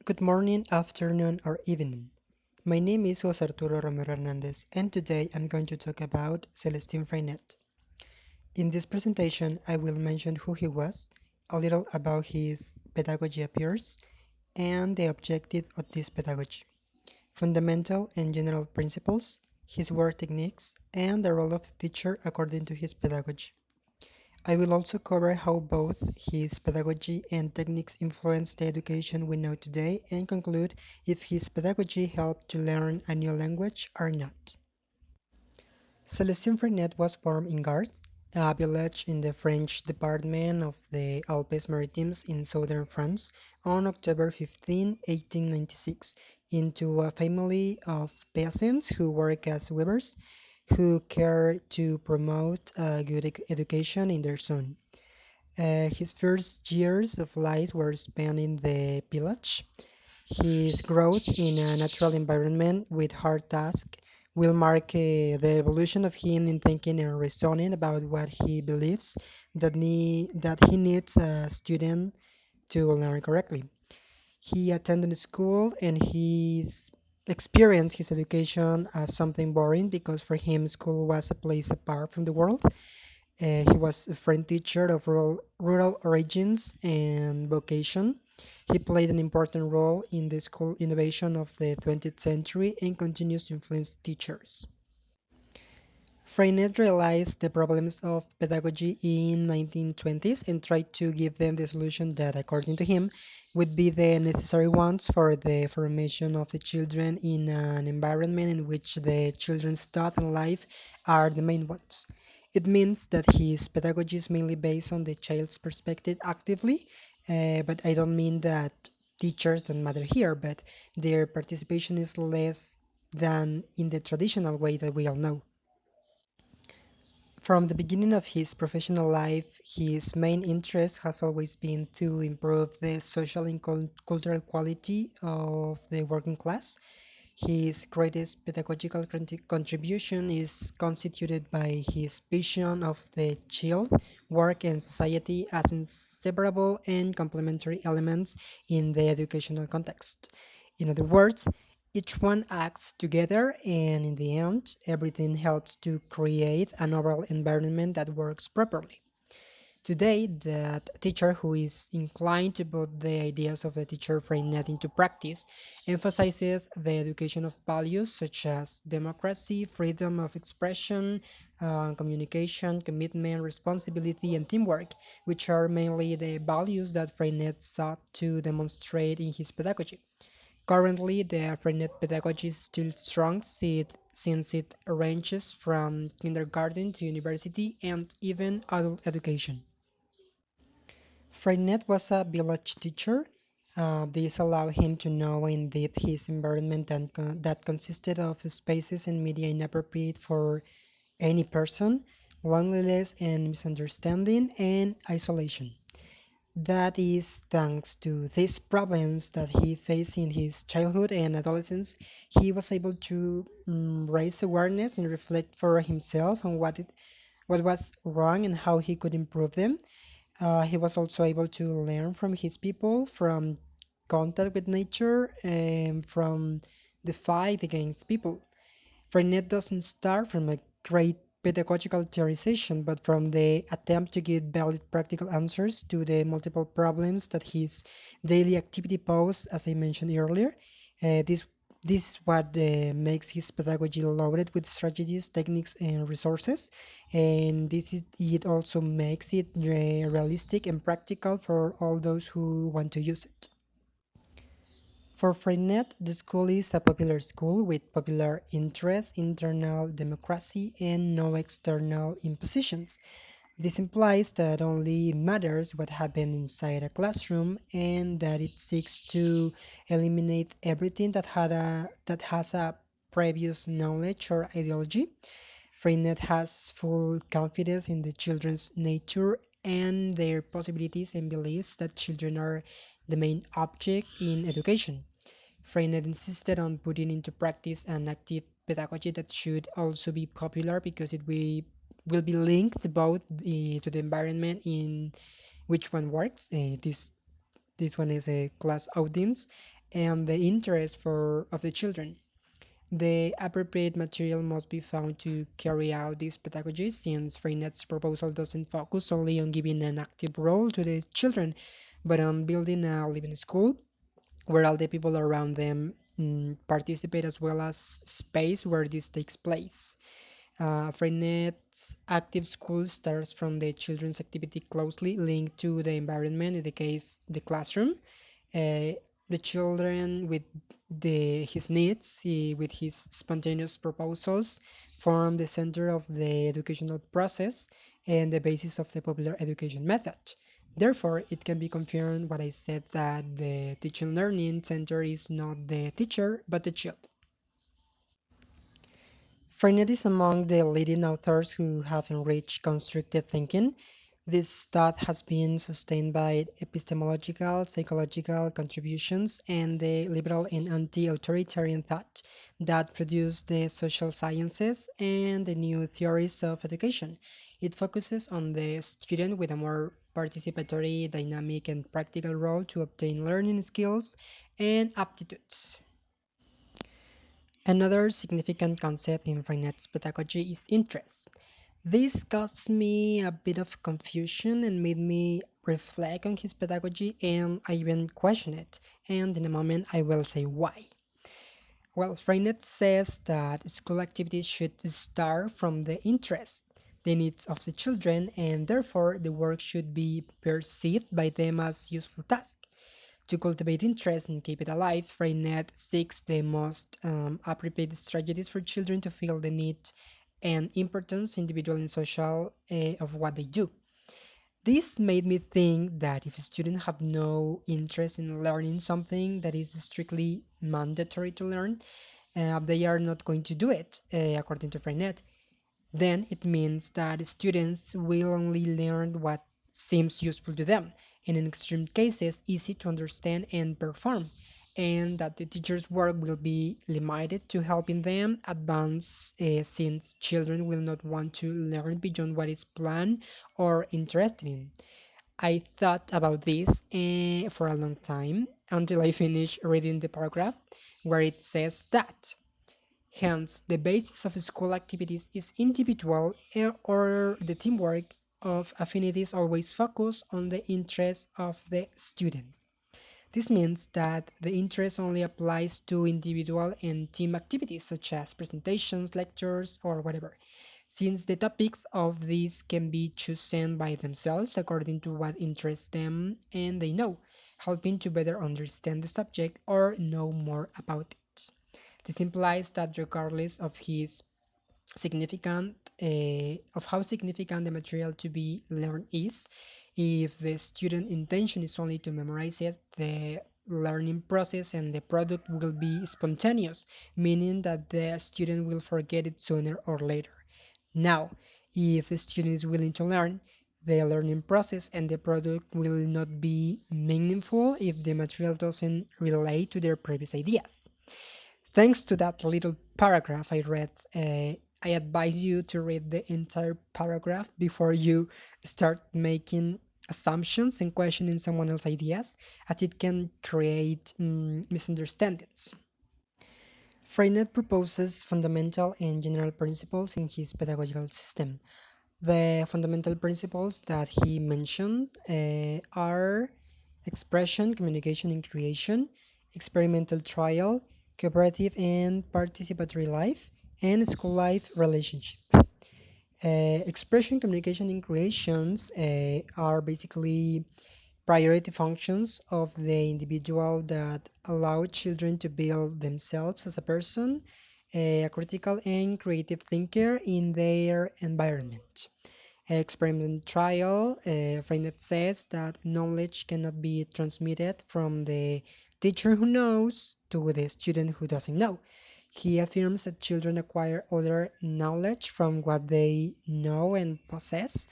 Good morning, afternoon, or evening. My name is Jose Arturo Romero Hernandez, and today I'm going to talk about Celestine Freinet. In this presentation, I will mention who he was, a little about his pedagogy appears, and the objective of this pedagogy, fundamental and general principles, his work techniques, and the role of the teacher according to his pedagogy. I will also cover how both his pedagogy and techniques influence the education we know today and conclude if his pedagogy helped to learn a new language or not. Célestin Freinet was born in Gars, a village in the French department of the Alpes-Maritimes in southern France, on October 15, 1896, into a family of peasants who work as weavers who care to promote a good education in their son. His first years of life were spent in the village. His growth in a natural environment with hard tasks will mark the evolution of him in thinking and reasoning about what he believes that he needs a student to learn correctly. He attended school and he's experienced his education as something boring because for him school was a place apart from the world. He was a French teacher of rural origins and vocation. He played an important role in the school innovation of the 20th century and continues to influence teachers. Freinet realized the problems of pedagogy in 1920s and tried to give them the solution that, according to him, would be the necessary ones for the formation of the children in an environment in which the children's thought and life are the main ones. It means that his pedagogy is mainly based on the child's perspective actively, but I don't mean that teachers don't matter here, but their participation is less than in the traditional way that we all know. From the beginning of his professional life, his main interest has always been to improve the social and cultural quality of the working class. His greatest pedagogical contribution is constituted by his vision of the child, work, and society as inseparable and complementary elements in the educational context. In other words, each one acts together, and in the end, everything helps to create an overall environment that works properly. Today, that teacher who is inclined to put the ideas of the teacher Freinet into practice emphasizes the education of values such as democracy, freedom of expression, communication, commitment, responsibility, and teamwork, which are mainly the values that Freinet sought to demonstrate in his pedagogy. Currently, the Freinet pedagogy is still strong since it ranges from kindergarten to university and even adult education. Freinet was a village teacher. This allowed him to know in depth his environment that consisted of spaces and media inappropriate for any person, loneliness and misunderstanding, and isolation. That is thanks to these problems that he faced in his childhood and adolescence, he was able to raise awareness and reflect for himself on what was wrong and how he could improve them. He was also able to learn from his people, from contact with nature, and from the fight against people. Freinet doesn't start from a great pedagogical theorization, but from the attempt to give valid practical answers to the multiple problems that his daily activity poses, as I mentioned earlier. This is what makes his pedagogy loaded with strategies, techniques, and resources. And it also makes it realistic and practical for all those who want to use it. For Freinet, the school is a popular school with popular interests, internal democracy, and no external impositions. This implies that only matters what happens inside a classroom and that it seeks to eliminate everything that has a previous knowledge or ideology. Freinet has full confidence in the children's nature and their possibilities and believes that children are the main object in education. Freinet insisted on putting into practice an active pedagogy that should also be popular because will be linked both to the environment in which one works. This one is a class audience, and the interest of the children. The appropriate material must be found to carry out this pedagogy, since Freinet's proposal doesn't focus only on giving an active role to the children, but on building a living school where all the people around them participate, as well as space where this takes place. Freinet's active school starts from the children's activity closely linked to the environment, in the case the classroom. uh, the children with his needs, with his spontaneous proposals, form the center of the educational process and the basis of the popular education method. Therefore, it can be confirmed what I said, that the teaching learning center is not the teacher but the child. Freinet is among the leading authors who have enriched constructive thinking. This thought has been sustained by epistemological, psychological contributions and the liberal and anti-authoritarian thought that produced the social sciences and the new theories of education. It focuses on the student with a more participatory, dynamic, and practical role to obtain learning skills and aptitudes. Another significant concept in Freinet's pedagogy is interest. This caused me a bit of confusion and made me reflect on his pedagogy, and I even question it. And in a moment, I will say why. Well, Freinet says that school activities should start from the interest, the needs of the children, and therefore the work should be perceived by them as useful task. To cultivate interest and keep it alive, Freinet seeks the most appropriate strategies for children to feel the need and importance, individual and social, of what they do. This made me think that if students have no interest in learning something that is strictly mandatory to learn, they are not going to do it, according to Freinet. Then it means that students will only learn what seems useful to them, and in extreme cases, easy to understand and perform, and that the teacher's work will be limited to helping them advance, since children will not want to learn beyond what is planned or interested in. I thought about this for a long time until I finished reading the paragraph where it says that. Hence, the basis of school activities is individual, or the teamwork of affinities always focus on the interests of the student. This means that the interest only applies to individual and team activities such as presentations, lectures, or whatever, since the topics of these can be chosen by themselves according to what interests them and they know, helping to better understand the subject or know more about it. This implies that regardless of how significant the material to be learned is, if the student intention is only to memorize it, the learning process and the product will be spontaneous, meaning that the student will forget it sooner or later. Now, if the student is willing to learn, the learning process and the product will not be meaningful if the material doesn't relate to their previous ideas. Thanks to that little paragraph I read, I advise you to read the entire paragraph before you start making assumptions and questioning someone else's ideas, as it can create misunderstandings. Freinet proposes fundamental and general principles in his pedagogical system. The fundamental principles that he mentioned are expression, communication, and creation, experimental trial, cooperative and participatory life, and school life relationship. Expression, communication, and creations are basically priority functions of the individual that allow children to build themselves as a person, a critical and creative thinker in their environment. Experiment trial, Freinet says that knowledge cannot be transmitted from the teacher who knows to the student who doesn't know. He affirms that children acquire other knowledge from what they know and possess.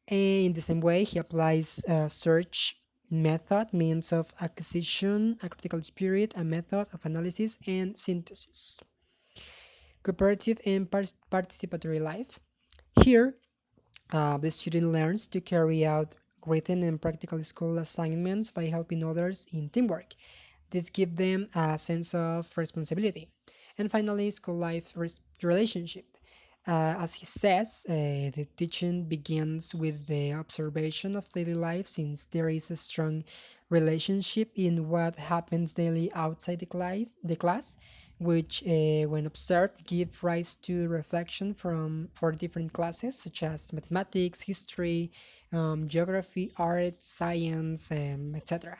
And in the same way, he applies a search method, means of acquisition, a critical spirit, a method of analysis and synthesis. Cooperative and participatory life. Here, the student learns to carry out written and practical school assignments by helping others in teamwork. This gives them a sense of responsibility. And finally, school life relationship. As he says, the teaching begins with the observation of daily life, since there is a strong relationship in what happens daily outside the class, which, when observed, give rise to reflection from for different classes such as mathematics, history, geography, art, science, etc.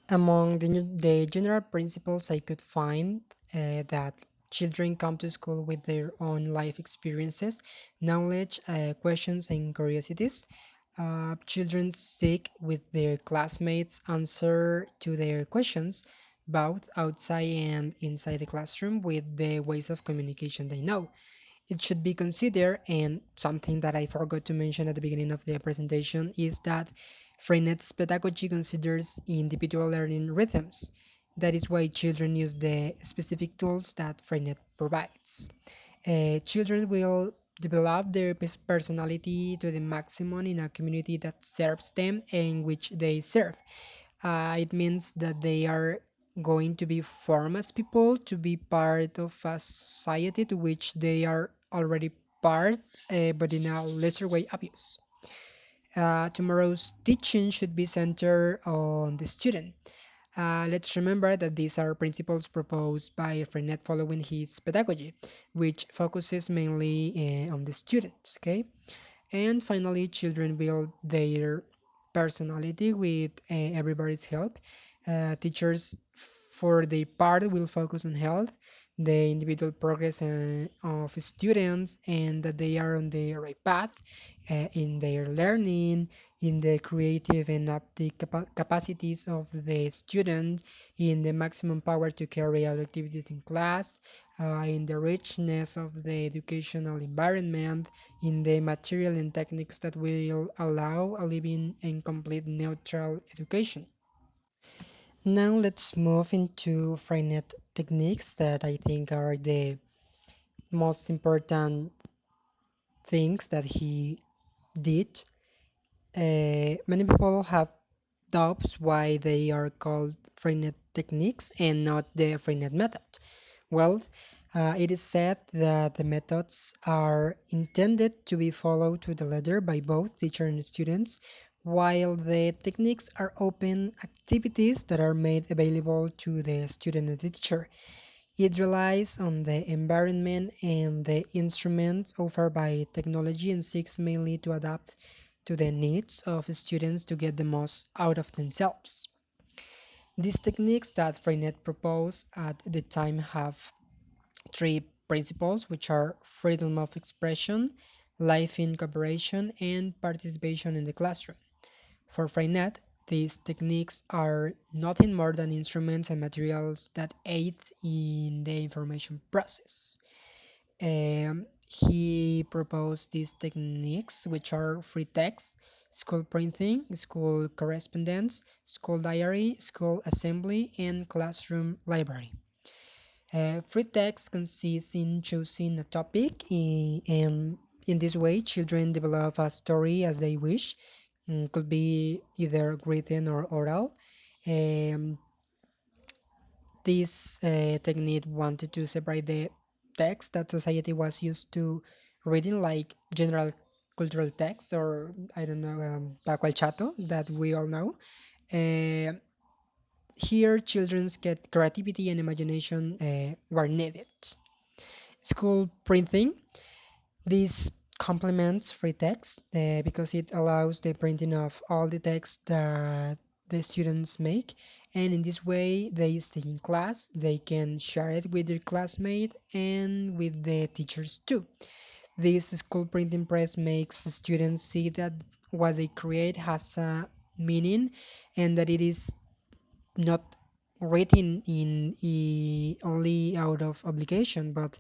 Among the general principles I could find, that children come to school with their own life experiences, knowledge, questions, and curiosities. Children seek with their classmates answer to their questions, both outside and inside the classroom, with the ways of communication they know. It should be considered, and something that I forgot to mention at the beginning of the presentation is that Freinet's pedagogy considers individual learning rhythms. That is why children use the specific tools that Freinet provides. Children will develop their personality to the maximum in a community that serves them and which they serve. It means that they are going to be formed as people to be part of a society to which they are already part, but in a lesser way, obvious. Tomorrow's teaching should be centered on the student. Let's remember that these are principles proposed by Freinet following his pedagogy, which focuses mainly on the student. Okay, and finally, children build their personality with everybody's help. Teachers, for their part, will focus on health, the individual progress of students, and that they are on the right path in their learning, in the creative and aptic capacities of the student, in the maximum power to carry out activities in class, in the richness of the educational environment, in the material and techniques that will allow a living and complete neutral education. Now let's move into Freinet techniques that I think are the most important things that he did. Many people have doubts why they are called Freinet techniques and not the Freinet method. Well, it is said that the methods are intended to be followed to the letter by both teacher and students, while the techniques are open activities that are made available to the student and teacher. It relies on the environment and the instruments offered by technology and seeks mainly to adapt to the needs of students to get the most out of themselves. These techniques that Freinet proposed at the time have three principles, which are freedom of expression, life in cooperation, and participation in the classroom. For Freinet, these techniques are nothing more than instruments and materials that aid in the information process. He proposed these techniques, which are free text, school printing, school correspondence, school diary, school assembly, and classroom library. Free text consists in choosing a topic, and in this way, children develop a story as they wish. Could be either written or oral. Um, this technique wanted to separate the text that society was used to reading, like general cultural text, or I don't know, Paco el Chato, that we all know. Uh, Here, children's get creativity and imagination were needed. School printing. This complements free text because it allows the printing of all the text that the students make, and in this way they stay in class, they can share it with their classmate and with the teachers too. This school printing press makes the students see that what they create has a meaning, and that it is not written only out of obligation, but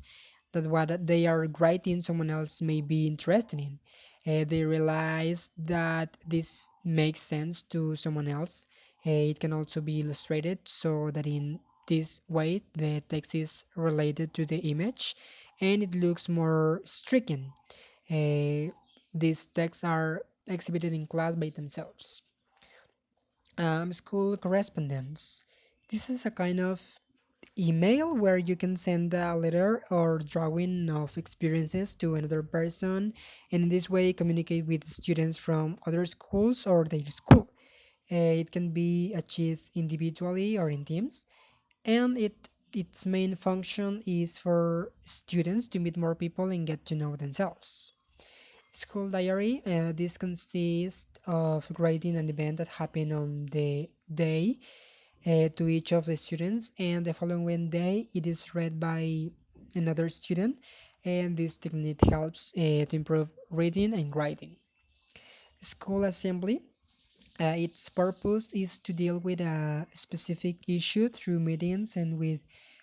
that what they are writing someone else may be interested in. They realize that this makes sense to someone else. It can also be illustrated so that in this way the text is related to the image and it looks more striking. These texts are exhibited in class by themselves. School correspondence. This is a kind of email where you can send a letter or drawing of experiences to another person, and in this way communicate with students from other schools or their school. It can be achieved individually or in teams, and its main function is for students to meet more people and get to know themselves. School diary. This consists of grading an event that happened on the day to each of the students, and the following day it is read by another student. And this technique helps to improve reading and writing. School assembly. Its purpose is to deal with a specific issue through meetings and with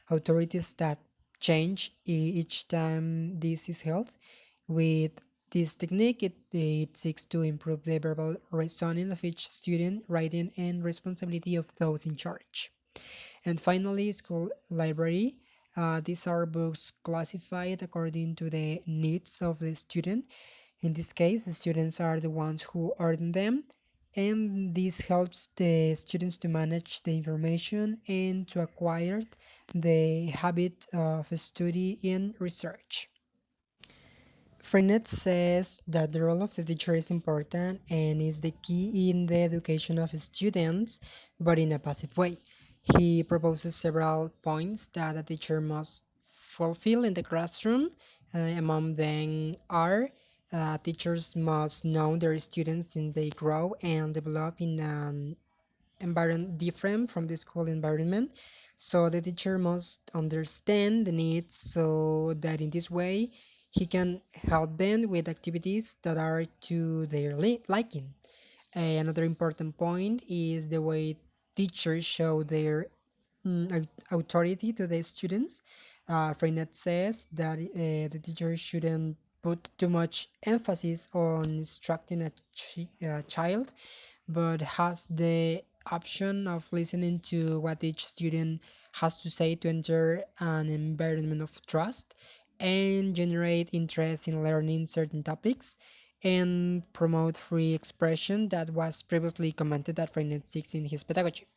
authorities that change each time this is held. With this technique, it seeks to improve the verbal reasoning of each student, writing, and responsibility of those in charge. And finally, school library. These are books classified according to the needs of the student. In this case, the students are the ones who earn them, and this helps the students to manage the information and to acquire the habit of study and research. Freinet says that the role of the teacher is important and is the key in the education of students, but in a passive way. He proposes several points that a teacher must fulfill in the classroom. Among them are teachers must know their students since they grow and develop in an environment different from the school environment. So the teacher must understand the needs so that in this way he can help them with activities that are to their liking. Another important point is the way teachers show their authority to the students. Freinet says that the teacher shouldn't put too much emphasis on instructing a child, but has the option of listening to what each student has to say to enter an environment of trust and generate interest in learning certain topics and promote free expression that was previously commented at Freinet 6 in his pedagogy.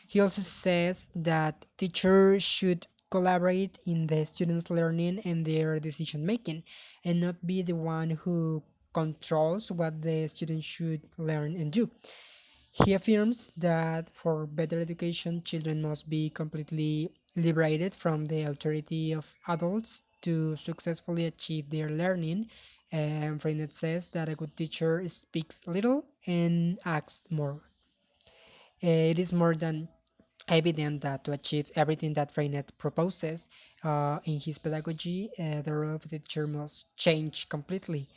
He also says that teachers should collaborate in the students' learning and their decision making and not be the one who controls what the students should learn and do. He affirms that for better education, children must be completely liberated from the authority of adults to successfully achieve their learning. And Freinet says that a good teacher speaks little and acts more. It is more than evident that to achieve everything that Freinet proposes in his pedagogy, the role of the teacher must change completely.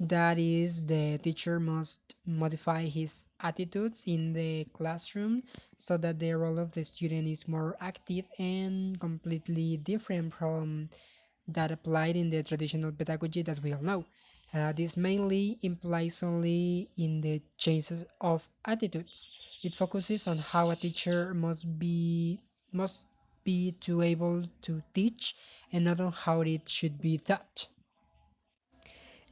That is, the teacher must modify his attitudes in the classroom so that the role of the student is more active and completely different from that applied in the traditional pedagogy that we all know. This mainly implies only in the changes of attitudes. It focuses on how a teacher must be to able to teach and not on how it should be taught.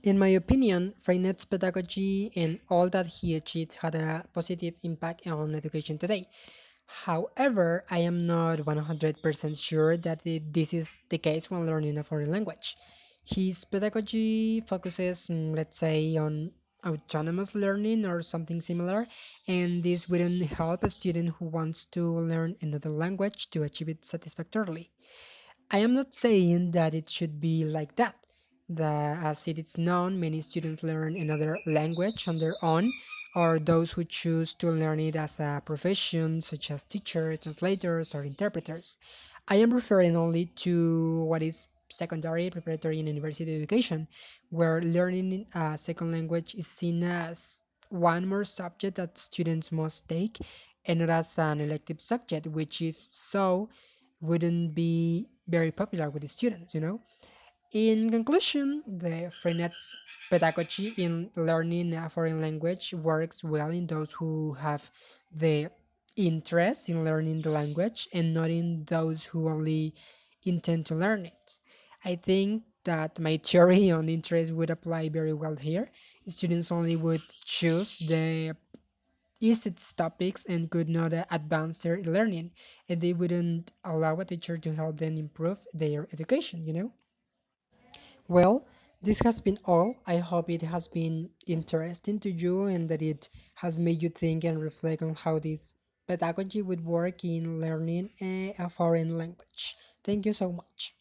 In my opinion, Freinet's pedagogy and all that he achieved had a positive impact on education today. However, I am not 100% sure that this is the case when learning a foreign language. His pedagogy focuses, let's say, on autonomous learning or something similar, and this wouldn't help a student who wants to learn another language to achieve it satisfactorily. I am not saying that it should be like that. As it is known, many students learn another language on their own, or those who choose to learn it as a profession, such as teachers, translators, or interpreters. I am referring only to what is secondary, preparatory, and university education, where learning a second language is seen as one more subject that students must take and not as an elective subject, which, if so, wouldn't be very popular with the students, you know? In conclusion, the Frenet's pedagogy in learning a foreign language works well in those who have the interest in learning the language and not in those who only intend to learn it. I think that my theory on interest would apply very well here. Students only would choose the easy topics and could not advance their learning, and they wouldn't allow a teacher to help them improve their education, you know? Well, this has been all. I hope it has been interesting to you and that it has made you think and reflect on how this pedagogy would work in learning a foreign language. Thank you so much.